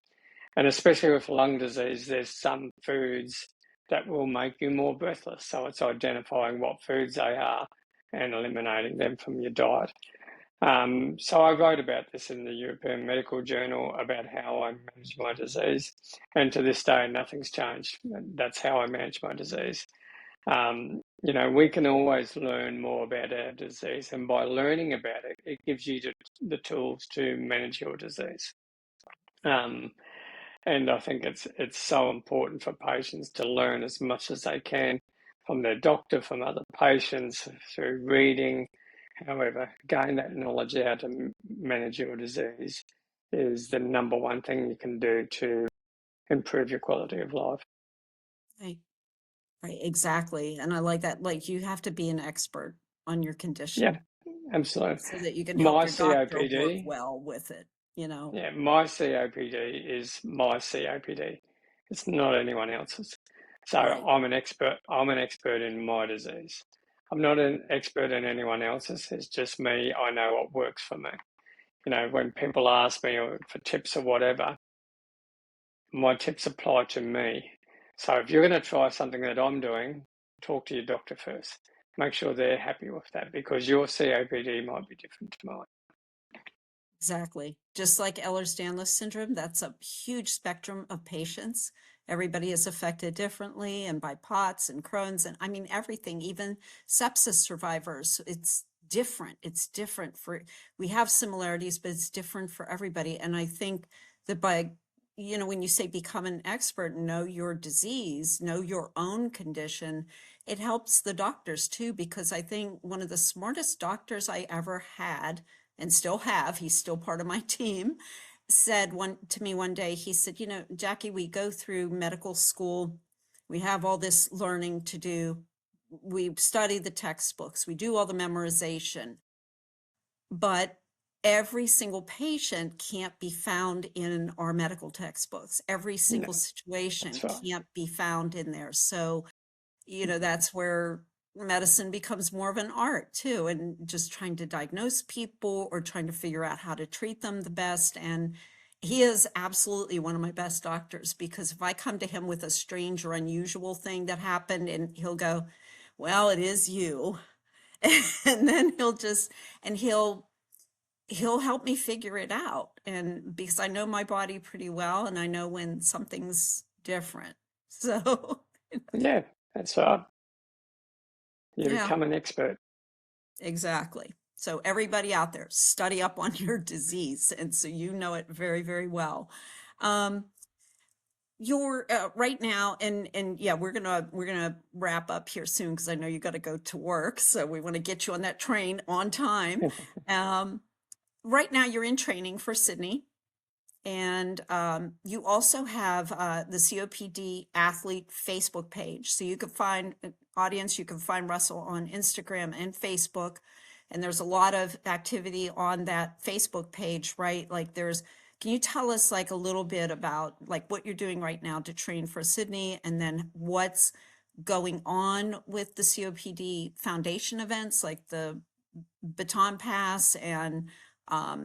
And especially with lung disease, there's some foods that will make you more breathless. So it's identifying what foods they are and eliminating them from your diet. So I wrote about this in the European Medical Journal about how I manage my disease. And to this day, nothing's changed. That's how I manage my disease. We can always learn more about our disease, and by learning about it, it gives you the tools to manage your disease. And I think it's so important for patients to learn as much as they can from their doctor, from other patients, through reading. However, gain that knowledge how to manage your disease is the number one thing you can do to improve your quality of life. Right. Right, exactly. And I like that. Like you have to be an expert on your Yeah, condition absolutely. so that you can help My your doctor work COPD, well with it, you know? yeah, my COPD is my COPD. It's not anyone else's. So Right. I'm an expert. I'm an expert in my disease. I'm not an expert in anyone else's. It's just me. I know what works for me. When people ask me for tips or whatever, my tips apply to me. So if you're going to try something that I'm doing, talk to your doctor first. Make sure they're happy with that, because your COPD might be different to mine. Exactly. Just like Ehlers-Danlos syndrome, that's a huge spectrum of patients. Everybody is affected differently, and by POTS and Crohn's, and I mean, everything, even sepsis survivors. It's different. It's different we have similarities, but it's different for everybody. And I think that when you say become an expert, know your disease, know your own condition, it helps the doctors too, because I think one of the smartest doctors I ever had and still have, he's still part of my team, said to me one day, he said, Jackie, we go through medical school. We have all this learning to do. We study the textbooks. We do all the memorization. But every single patient can't be found in our medical textbooks. Every single situation That's right. can't be found in there. So that's where medicine becomes more of an art too, and just trying to diagnose people or trying to figure out how to treat them the best. And he is absolutely one of my best doctors, because if I come to him with a strange or unusual thing that happened, and he'll go, well, it is you. And then he'll help me figure it out. And because I know my body pretty well, and I know when something's different. So Yeah, that's right. You yeah. become an expert. Exactly. So everybody out there, study up on your disease, and so you know it very, very well. Um, you're right now, and yeah, we're gonna wrap up here soon, because I know you got to go to work, so we want to get you on that train on time. Um, right now, you're in training for Sydney, and you also have the COPD athlete Facebook page. So you can find audience, you can find Russell on Instagram and Facebook. And there's a lot of activity on that Facebook page, right? Can you tell us like a little bit about like what you're doing right now to train for Sydney, and then what's going on with the COPD Foundation events, like the Baton Pass, and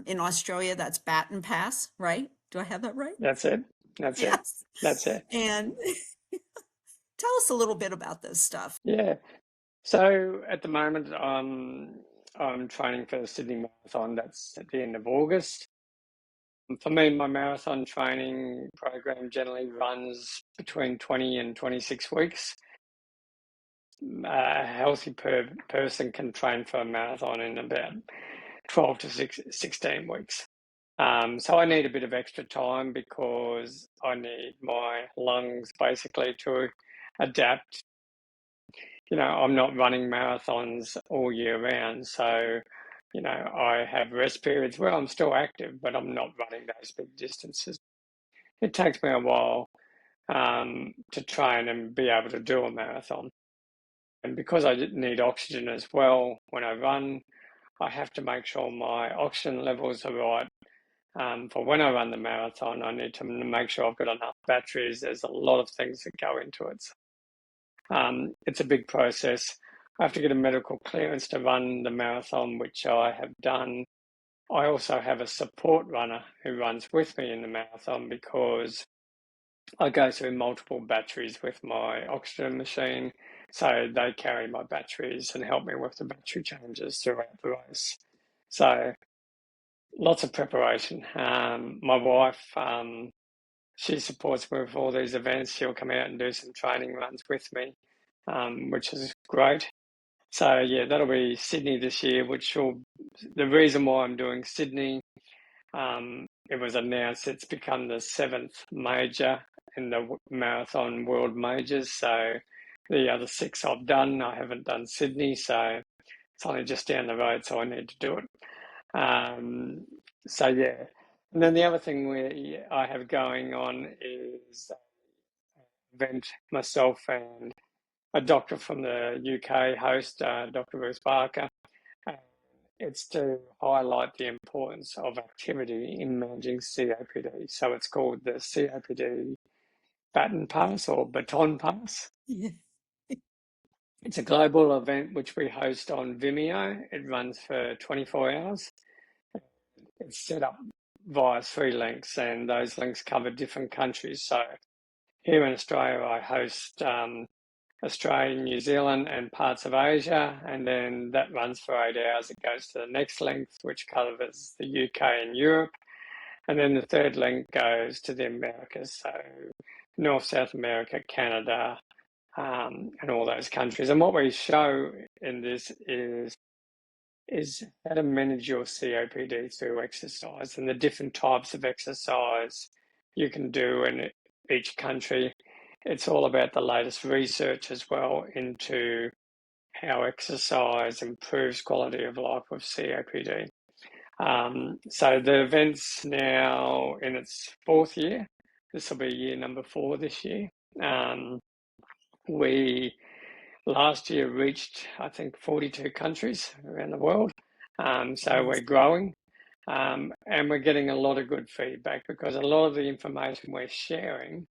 in Australia, that's Baton Pass, right? Do I have that right? That's it. That's it. Yes. That's it. And tell us a little bit about this stuff. Yeah. So at the moment, I'm training for the Sydney Marathon. That's at the end of August. For me, my marathon training program generally runs between 20 and 26 weeks. A healthy person can train for a marathon in about 12 to 16 weeks. So I need a bit of extra time, because I need my lungs basically to adapt. I'm not running marathons all year round, so I have rest periods where I'm still active, but I'm not running those big distances. It takes me a while to train and be able to do a marathon. And because I need oxygen as well when I run, I have to make sure my oxygen levels are right. For when I run the marathon, I need to make sure I've got enough batteries. There's a lot of things that go into it. It's a big process. I have to get a medical clearance to run the marathon, which I have done. I also have a support runner who runs with me in the marathon because I go through multiple batteries with my oxygen machine. So they carry my batteries and help me with the battery changes throughout the race. So lots of preparation. My wife, she supports me with all these events. She'll come out and do some training runs with me, which is great. So yeah, that'll be Sydney this year, the reason why I'm doing Sydney, it was announced it's become the seventh major in the marathon world majors. So the other six I've done, I haven't done Sydney, so it's only just down the road, so I need to do it. So yeah, and then the other thing I have going on is an event myself and a doctor from the UK host, Dr. Bruce Barker. It's to highlight the importance of activity in managing COPD. So it's called the COPD Baton Pass or Baton Pass. Yeah. It's a global event which we host on Vimeo. It runs for 24 hours. It's set up via 3 links, and those links cover different countries. So here in Australia, I host Australia, New Zealand, and parts of Asia, and then that runs for 8 hours. It goes to the next link, which covers the UK and Europe, and then the third link goes to the Americas, so North, South America, Canada, and all those countries. And what we show in this is how to manage your COPD through exercise and the different types of exercise you can do in each country. It's all about the latest research as well into how exercise improves quality of life with COPD. So the event's now in its 4th year. This will be year number 4 this year. We last year reached, I think, 42 countries around the world. So we're growing, and we're getting a lot of good feedback because a lot of the information we're sharing,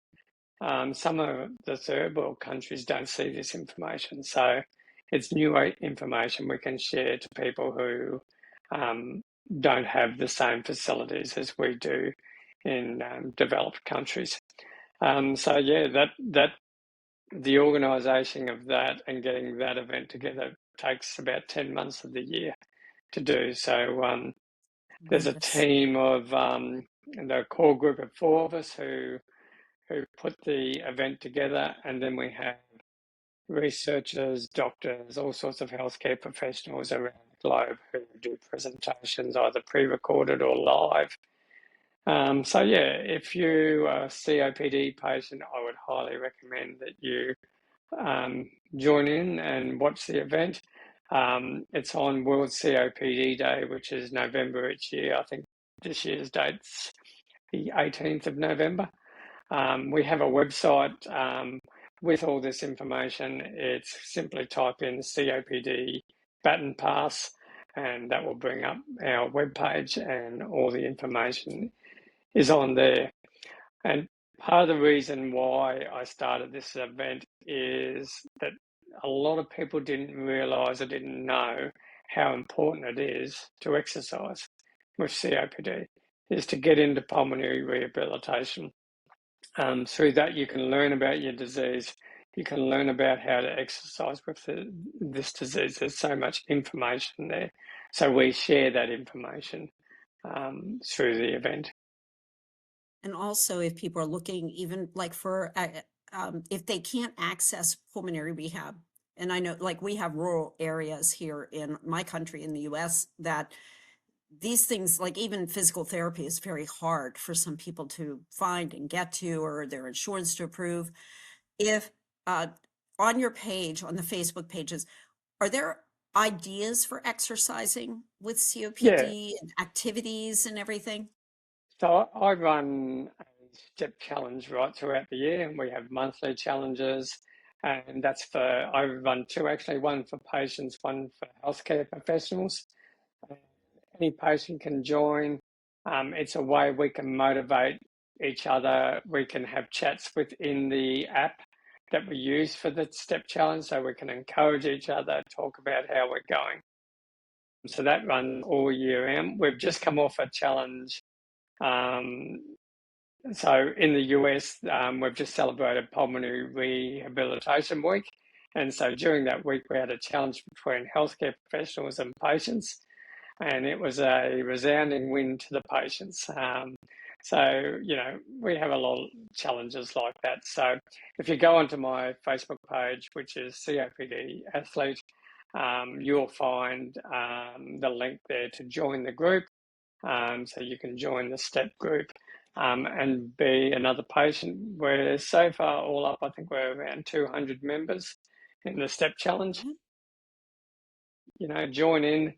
some of the third world countries don't see this information. So it's new information we can share to people who don't have the same facilities as we do in developed countries. So yeah, that the organisation of that and getting that event together takes about 10 months of the year to do. So there's a team of the core group of 4 of us who put the event together, and then we have researchers, doctors, all sorts of healthcare professionals around the globe who do presentations either pre-recorded or live. So yeah, if you are a COPD patient, I would highly recommend that you join in and watch the event. It's on World COPD Day, which is November each year. I think this year's date's the 18th of November. We have a website with all this information. It's simply type in COPD Baton Pass, and that will bring up our webpage, and all the information is on there. And part of the reason why I started this event is that a lot of people didn't realise or didn't know how important it is to exercise with COPD, is to get into pulmonary rehabilitation. Through that, you can learn about your disease. You can learn about how to exercise with this disease. There's so much information there. So we share that information through the event. And also, if people are looking, even like for if they can't access pulmonary rehab, and I know like we have rural areas here in my country in the US that these things, like even physical therapy, is very hard for some people to find and get to, or their insurance to approve. If on your page, on the Facebook pages, are there ideas for exercising with Yeah. COPD and activities and everything? So I run a step challenge right throughout the year, and we have monthly challenges. And that's for, I run two actually, one for patients, one for healthcare professionals. Uh, Any patient can join. It's a way we can motivate each other. We can have chats within the app that we use for the step challenge, so we can encourage each other, talk about how we're going. So that runs all year round. We've just come off a challenge. So in the US, we've just celebrated Pulmonary Rehabilitation Week. And so during that week, we had a challenge between healthcare professionals and patients, and it was a resounding win to the patients. So, we have a lot of challenges like that. So if you go onto my Facebook page, which is COPD Athlete, you'll find the link there to join the group. So you can join the STEP group and be another patient. We're so far all up, I think we're around 200 members in the STEP challenge. Join in,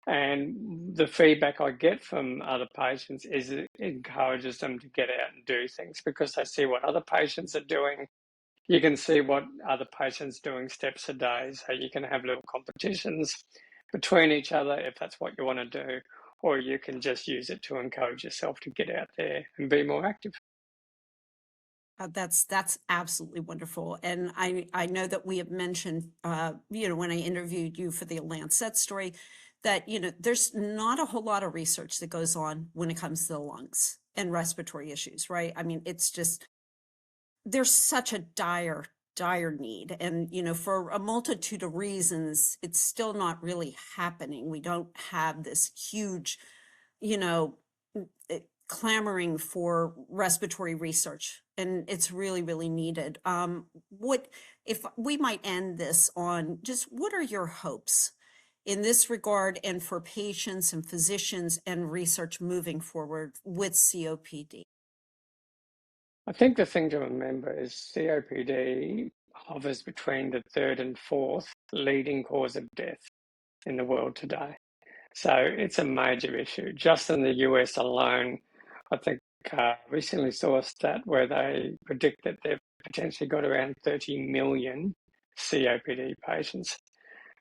and the feedback I get from other patients is it encourages them to get out and do things because they see what other patients are doing. You can see what other patients doing steps a day, so you can have little competitions between each other if that's what you want to do, or you can just use it to encourage yourself to get out there and be more active. That's absolutely wonderful, and I know that we have mentioned, when I interviewed you for the Lancet story, that there's not a whole lot of research that goes on when it comes to the lungs and respiratory issues, right? I mean, it's just there's such a dire need, and for a multitude of reasons, it's still not really happening. We don't have this huge you know, clamoring for respiratory research, and it's really, really needed. What if we might end this on just what are your hopes in this regard and for patients and physicians and research moving forward with COPD? I think the thing to remember is COPD hovers between the third and fourth leading cause of death in the world today. So it's a major issue. Just in the US alone, I think recently saw a stat where they predict that they've potentially got around 30 million COPD patients.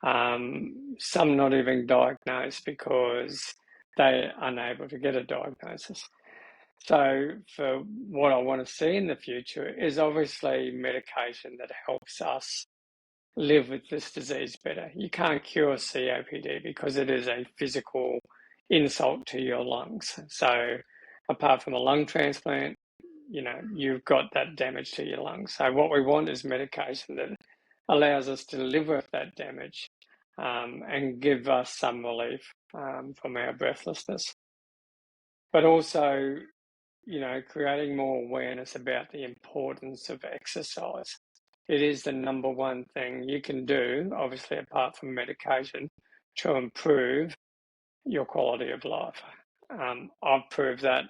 Some not even diagnosed because they're unable to get a diagnosis. So, for what I want to see in the future is obviously medication that helps us live with this disease better. You can't cure COPD because it is a physical insult to your lungs. So, apart from a lung transplant, you've got that damage to your lungs. So, what we want is medication that allows us to live with that damage and give us some relief from our breathlessness. But also, creating more awareness about the importance of exercise. It is the number one thing you can do, obviously, apart from medication, to improve your quality of life. I've proved that.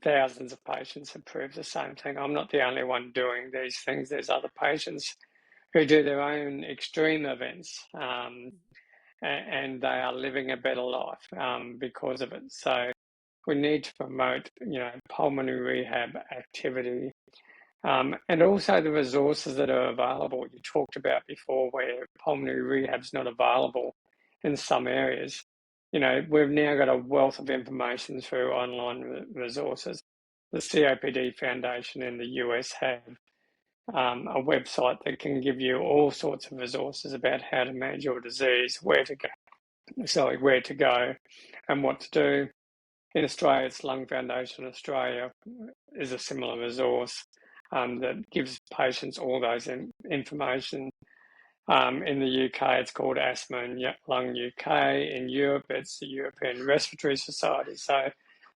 Thousands of patients have proved the same thing. I'm not the only one doing these things. There's other patients who do their own extreme events, and they are living a better life because of it. So we need to promote, pulmonary rehab activity, and also the resources that are available. You talked about before where pulmonary rehab's not available in some areas. We've now got a wealth of information through online resources. The COPD Foundation in the US have a website that can give you all sorts of resources about how to manage your disease, where to go, and what to do. In Australia, it's Lung Foundation Australia is a similar resource that gives patients all those information. In the UK, it's called Asthma and Lung UK. In Europe, it's the European Respiratory Society. So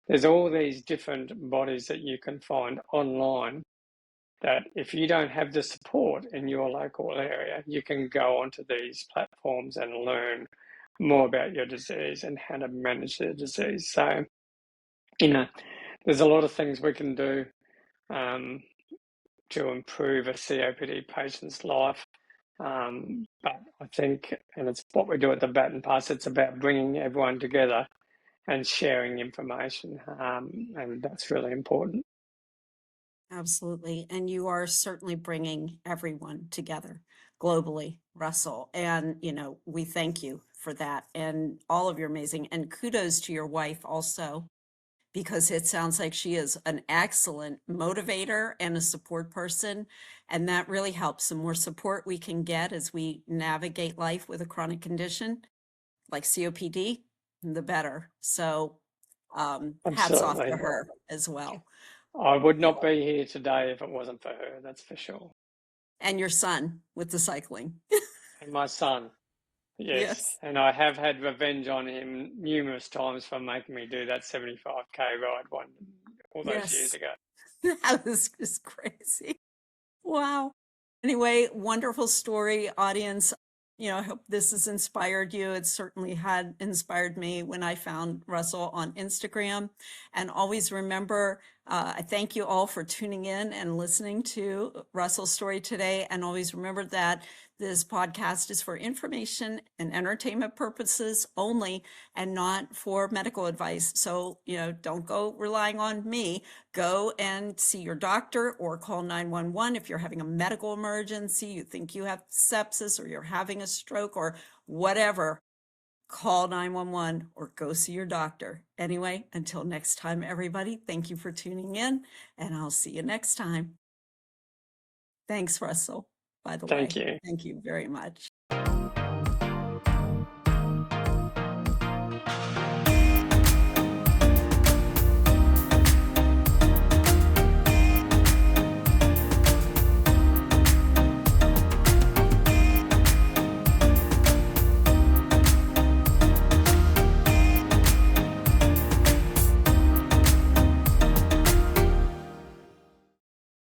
there's all these different bodies that you can find online that if you don't have the support in your local area, you can go onto these platforms and learn more about your disease and how to manage the disease. So, there's a lot of things we can do um, to improve a COPD patient's life. But I think, and it's what we do at the Baton Pass, it's about bringing everyone together and sharing information, and that's really important. Absolutely. And you are certainly bringing everyone together globally, Russell. And, we thank you for that and all of your amazing, and kudos to your wife also, because it sounds like she is an excellent motivator and a support person. And that really helps. The more support we can get as we navigate life with a chronic condition like COPD, the better. So, hats off to Absolutely. her as well. I would not be here today if it wasn't for her, that's for sure. And your son with the cycling. And my son, yes. Yes. And I have had revenge on him numerous times for making me do that 75K ride all those years Yes. ago. That was just crazy. Wow. Anyway, wonderful story, audience. I hope this has inspired you. It certainly had inspired me when I found Russell on Instagram. And always remember, I thank you all for tuning in and listening to Russell's story today. And always remember that this podcast is for information and entertainment purposes only and not for medical advice. So, don't go relying on me. Go and see your doctor or call 911 if you're having a medical emergency, you think you have sepsis or you're having a stroke or whatever. Call 911 or go see your doctor. Anyway, until next time, everybody, thank you for tuning in, and I'll see you next time. Thanks, Russell, by the Thank way. you. Thank you very much.